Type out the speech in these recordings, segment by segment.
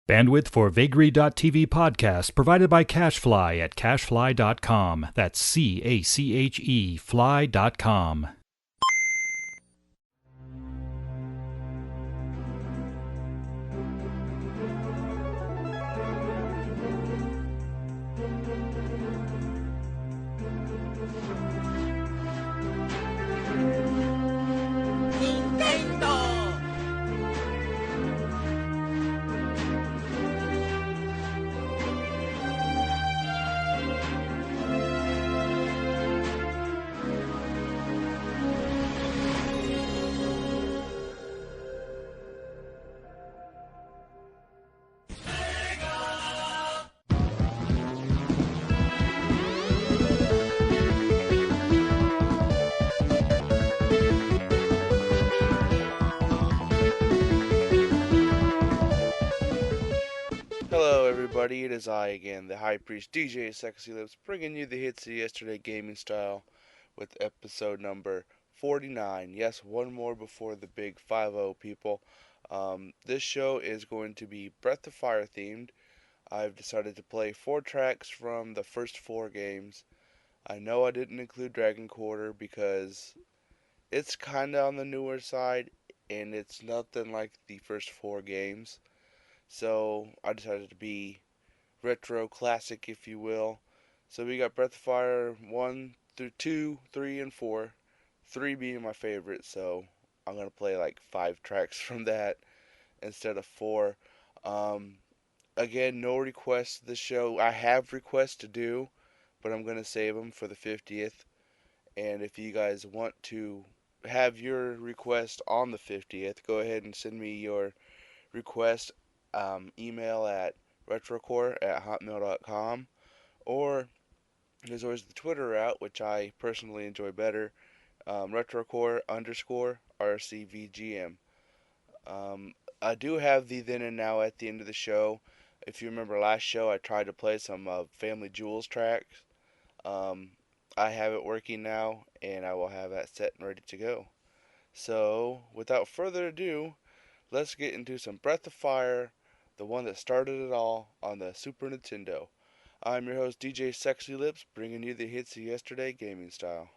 Bandwidth for Vagary.tv podcast provided by CacheFly at cachefly.com. That's C-A-C-H-E fly.com. Hello everybody, it is I again, the High Priest DJ Sexy Lips, bringing you the hits of yesterday gaming style with episode number 49. Yes, one more before the big 5-0 people. This show is going to be Breath of Fire themed. I've decided to play 4 tracks from the first 4 games. I know I didn't include Dragon Quarter because it's kinda on the newer side and it's nothing like the first 4 games. So I decided to be retro classic, if you will. So we got Breath of Fire 1 through 2, 3, and 4. 3 being my favorite, so I'm going to play like 5 tracks from that instead of 4. Again, no requests this show. I have requests to do, but I'm going to save them for the 50th. And if you guys want to have your request on the 50th, go ahead and send me your request. Email at retrocore@hotmail.com, or there's always the Twitter route, which I personally enjoy better, retrocore_RCVGM. I do have the then and now at the end of the show. If you remember last show, I tried to play some Family Jewels tracks. I have it working now, and I will have that set and ready to go. So, without further ado, let's get into some Breath of Fire, the one that started it all on the Super Nintendo. I'm your host, DJ Sexy Lips, bringing you the hits of yesterday gaming style.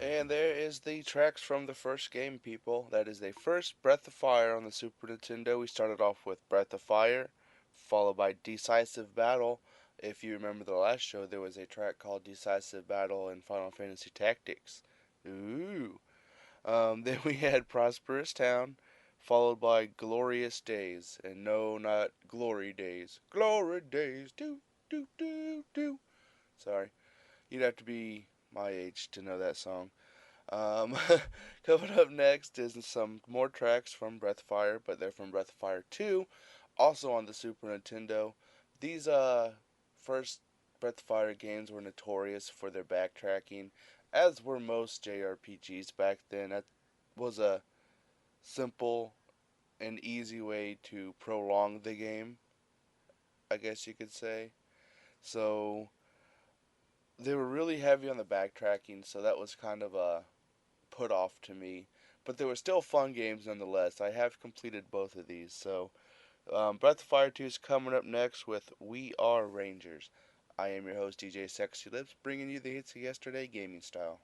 And there is the tracks from the first game, people. That is the first Breath of Fire on the Super Nintendo. We started off with Breath of Fire, followed by Decisive Battle. If you remember the last show, there was a track called Decisive Battle in Final Fantasy Tactics. Ooh. Then we had Prosperous Town, followed by Glorious Days. And no, not Glory Days. Glory Days. Do, do, do, do. Sorry. You'd have to be my age to know that song. Um, Coming up next is some more tracks from Breath of Fire, but they're from Breath of Fire 2, also on the Super Nintendo. These first Breath of Fire games were notorious for their backtracking, as were most JRPGs back then. That was a simple and easy way to prolong the game, I guess you could say. So they were really heavy on the backtracking, so that was kind of a put off to me. But they were still fun games nonetheless. I have completed both of these. So Breath of Fire 2 is coming up next with We Are Rangers. I am your host, DJ Sexy Lips, bringing you the hits of yesterday gaming style.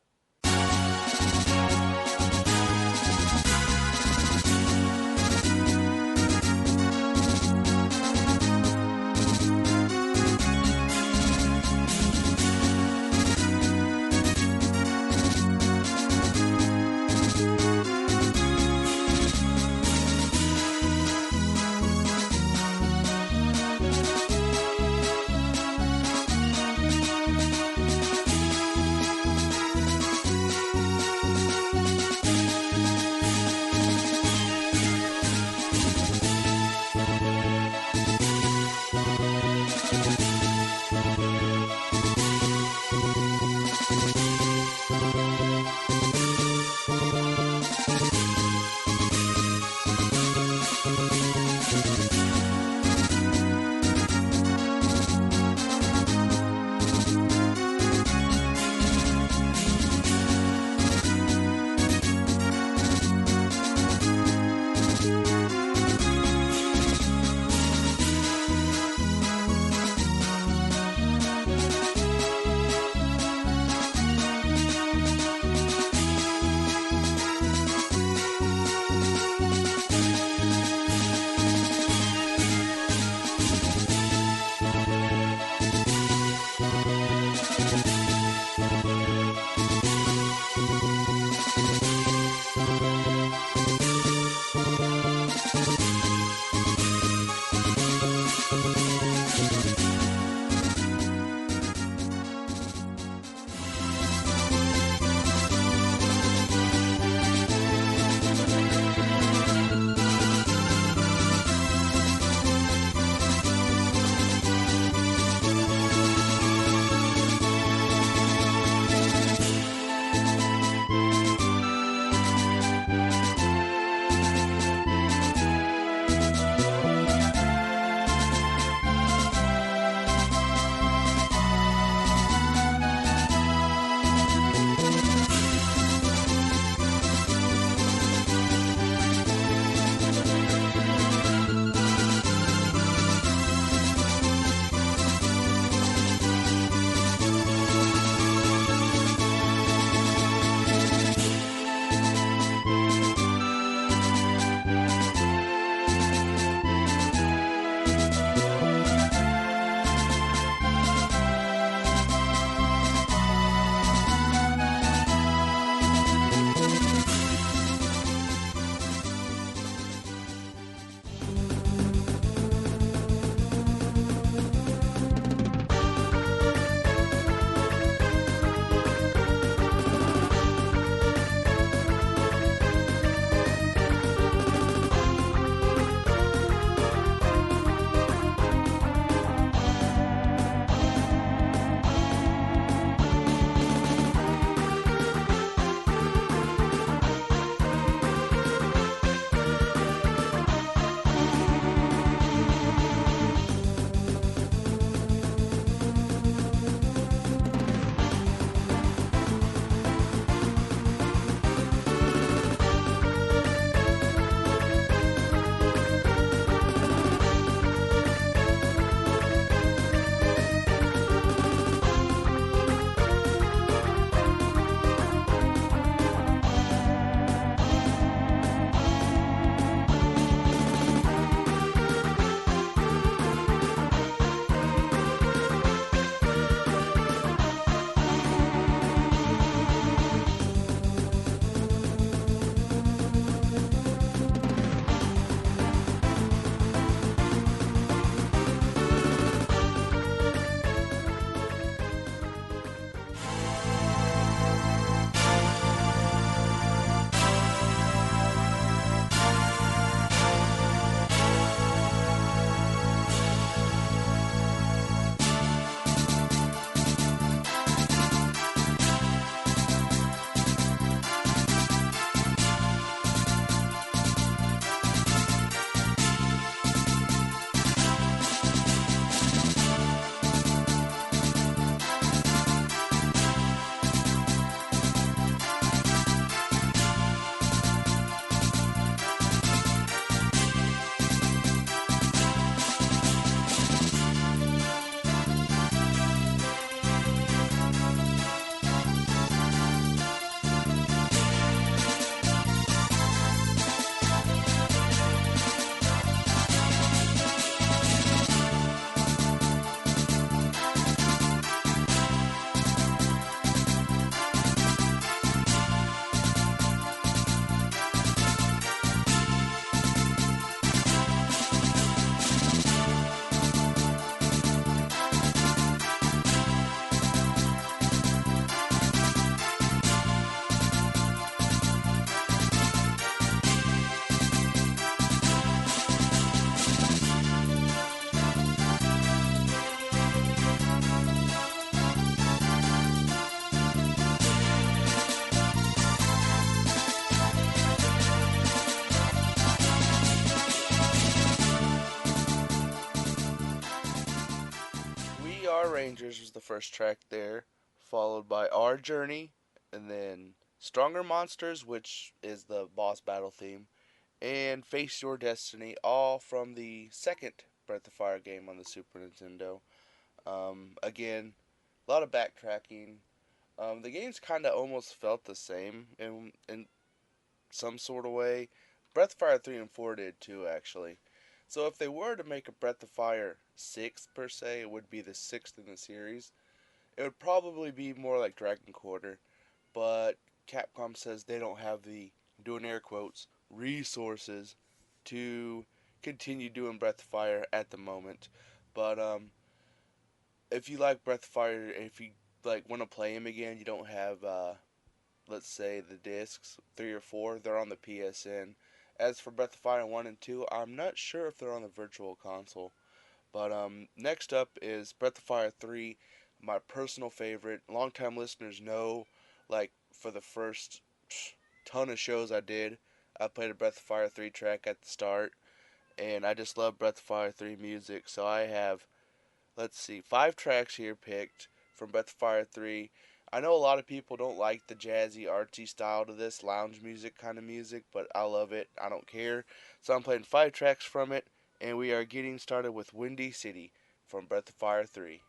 Power Rangers was the first track there, followed by Our Journey, and then Stronger Monsters, which is the boss battle theme, and Face Your Destiny, all from the second Breath of Fire game on the Super Nintendo. Again, a lot of backtracking. The games kind of almost felt the same in some sort of way. Breath of Fire 3 and 4 did too, actually. So if they were to make a Breath of Fire 6 per se, it would be the sixth in the series. It would probably be more like Dragon Quarter, but Capcom says they don't have the, I'm doing air quotes, resources to continue doing Breath of Fire at the moment. But if you like Breath of Fire, if you like want to play him again, you don't have let's say the discs 3 or 4, they're on the PSN. As for Breath of Fire 1 and 2, I'm not sure if they're on the Virtual Console. But next up is Breath of Fire 3, my personal favorite. Longtime listeners know, like, for the first ton of shows I did, I played a Breath of Fire 3 track at the start, and I just love Breath of Fire 3 music. So I have, let's see, 5 tracks here picked from Breath of Fire 3. I know a lot of people don't like the jazzy, artsy style to this, lounge music kind of music, but I love it. I don't care. So I'm playing 5 tracks from it, and we are getting started with Windy City from Breath of Fire 3.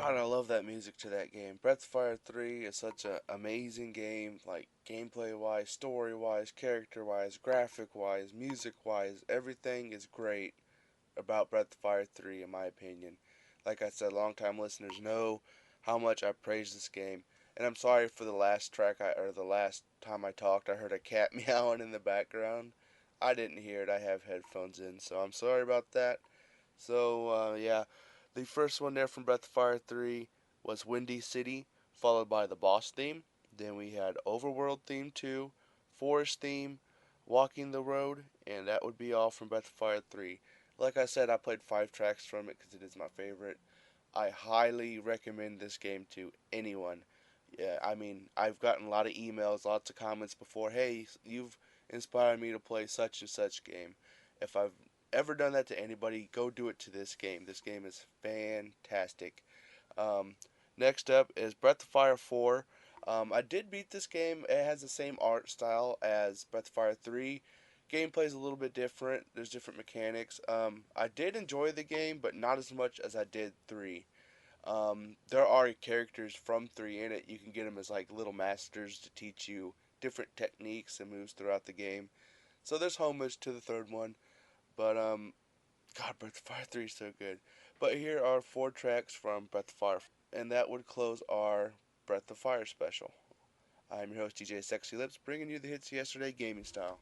God, I love that music to that game. Breath of Fire 3 is such an amazing game, like gameplay wise, story wise, character wise, graphic wise, music wise. Everything is great about Breath of Fire 3, in my opinion. Like I said, long-time listeners know how much I praise this game. And I'm sorry for the last or the last time I talked, I heard a cat meowing in the background. I didn't hear it. I have headphones in, so I'm sorry about that. So, yeah, the first one there from Breath of Fire 3 was Windy City, followed by the boss theme. Then we had Overworld theme 2, Forest theme, Walking the Road, and that would be all from Breath of Fire 3. Like I said, I played 5 tracks from it because it is my favorite. I highly recommend this game to anyone. Yeah, I mean, I've gotten a lot of emails, lots of comments before. Hey, you've inspired me to play such and such game. If I've ever done that to anybody, go do it to this game. This game is fantastic. Um, Next up is Breath of Fire 4. I did beat this game. It has the same art style as Breath of Fire 3. Gameplay is a little bit different. There's different mechanics. I did enjoy the game, but not as much as I did 3. There are characters from 3 in it. You can get them as like little masters to teach you different techniques and moves throughout the game. So there's homage to the third one. But God, Breath of Fire 3 is so good. But here are 4 tracks from Breath of Fire, and that would close our Breath of Fire special. I'm your host DJ Sexy Lips, bringing you the hits yesterday gaming style.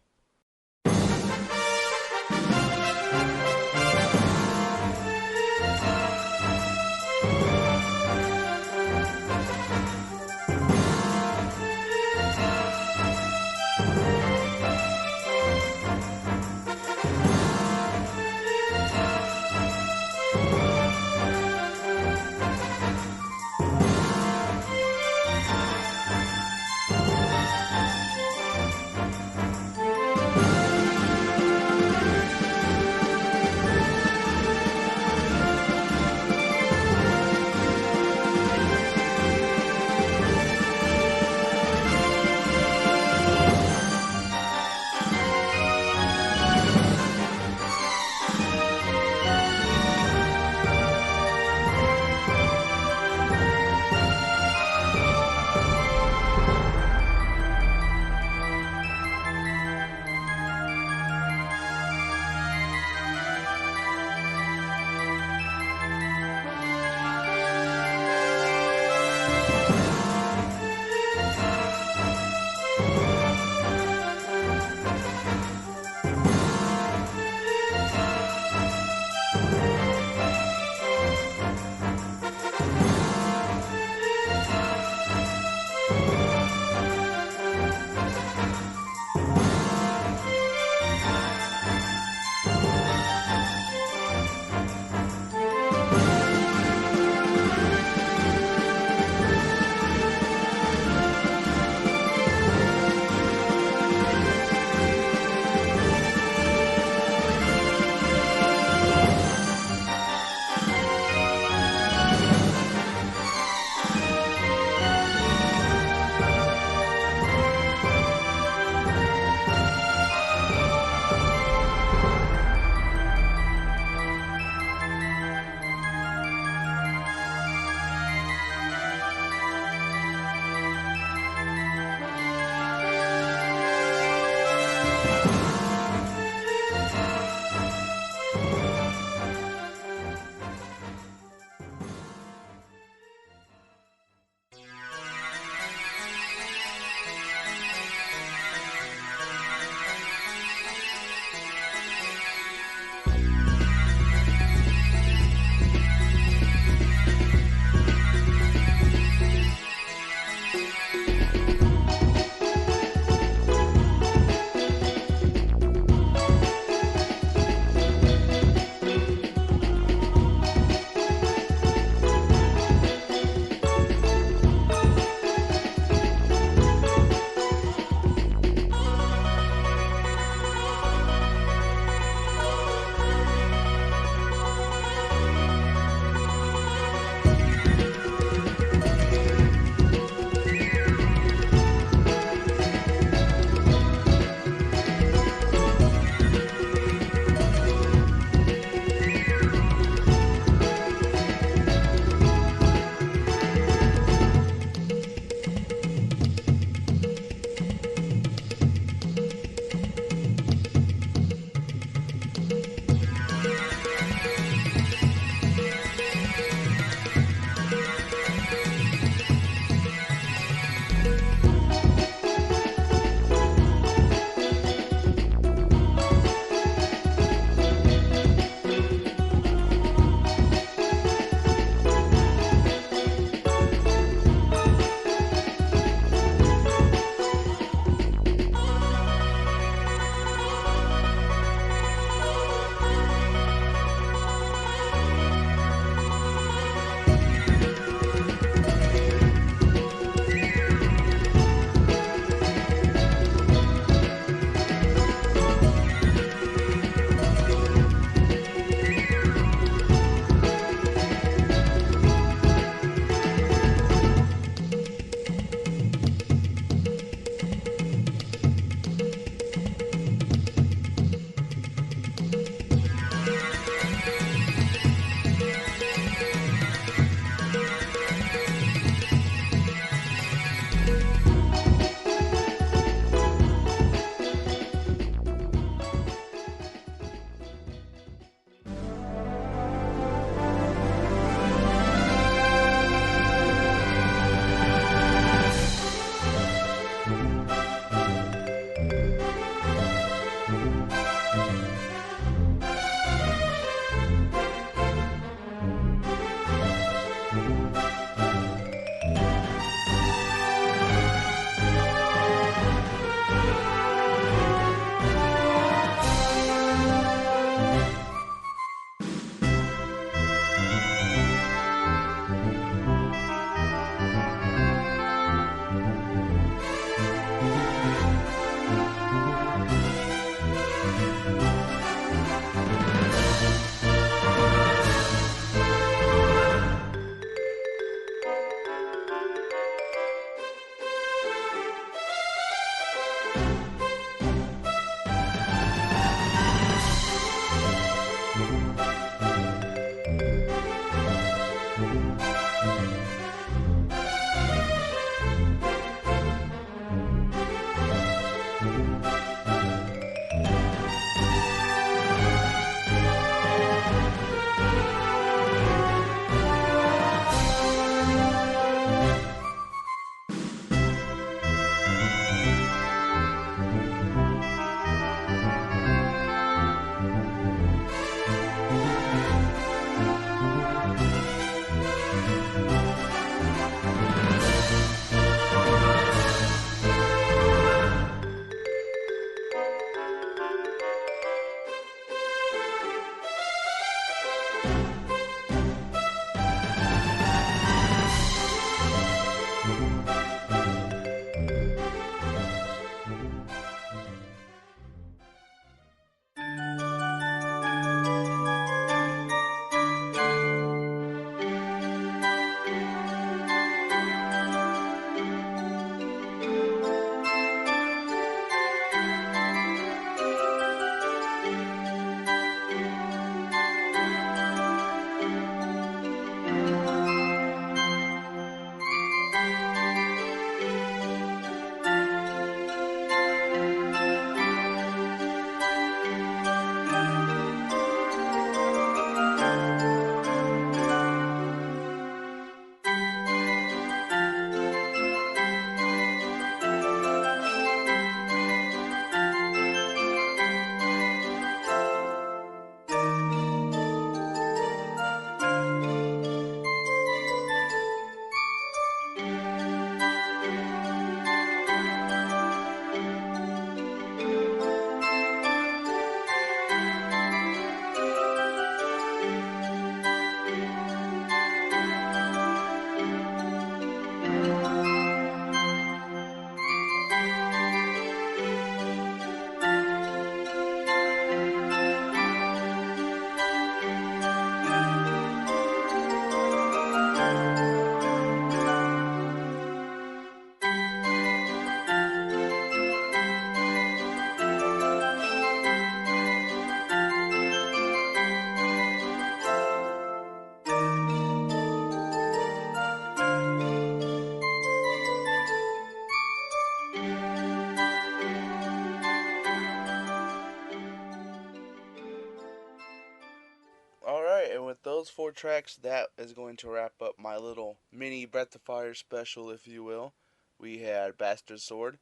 with those 4 tracks, that is going to wrap up my little mini Breath of Fire special, if you will. We had Bastard Sword,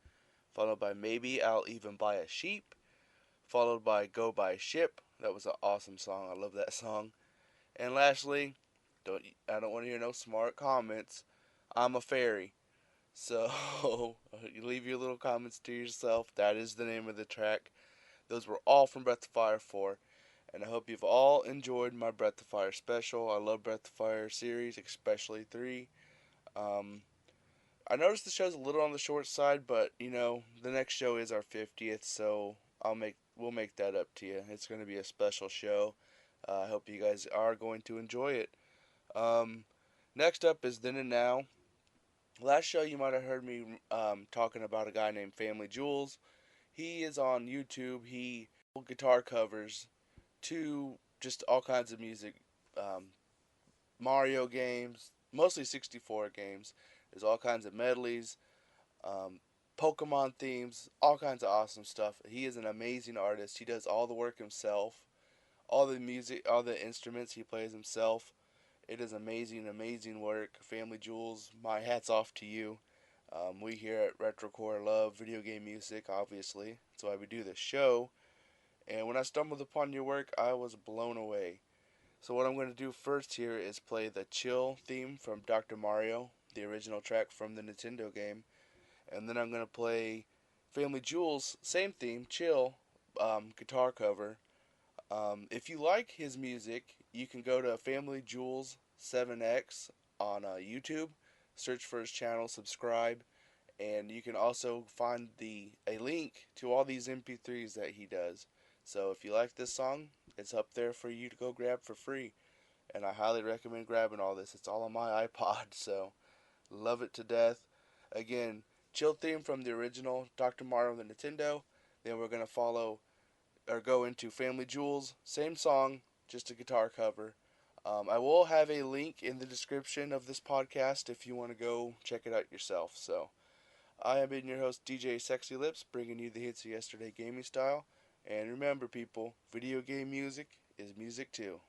followed by Maybe I'll Even Buy a Sheep, followed by Go By Ship. That was an awesome song. I love that song. And lastly, I don't want to hear no smart comments. I'm a fairy. So you leave your little comments to yourself. That is the name of the track. Those were all from Breath of Fire 4. And I hope you've all enjoyed my Breath of Fire special. I love Breath of Fire series, especially 3. I noticed the show's a little on the short side, but the next show is our 50th, so we'll make that up to you. It's going to be a special show. I hope you guys are going to enjoy it. Next up is Then and Now. Last show you might have heard me talking about a guy named Family Jules. He is on YouTube. He guitar covers to just all kinds of music, Mario games, mostly 64 games. There's all kinds of medleys, Pokemon themes, all kinds of awesome stuff. He is an amazing artist. He does all the work himself. All the music, all the instruments he plays himself. It is amazing, amazing work. Family Jules, my hat's off to you. We here at Retrocore love video game music, obviously. That's why we do this show. And when I stumbled upon your work, I was blown away. So what I'm going to do first here is play the Chill theme from Dr. Mario, the original track from the Nintendo game. And then I'm going to play Family Jules, same theme, Chill, guitar cover. If you like his music, you can go to Family Jules 7X on YouTube, search for his channel, subscribe, and you can also find a link to all these MP3s that he does. So if you like this song, it's up there for you to go grab for free, and I highly recommend grabbing all this. It's all on my iPod, so love it to death. Again, Chill theme from the original Dr. Mario on the Nintendo. Then we're going to go into Family Jules, same song, just a guitar cover. I will have a link in the description of this podcast if you want to go check it out yourself. So, I have been your host, DJ Sexy Lips, bringing you the hits of yesterday gaming style. And remember, people, video game music is music too.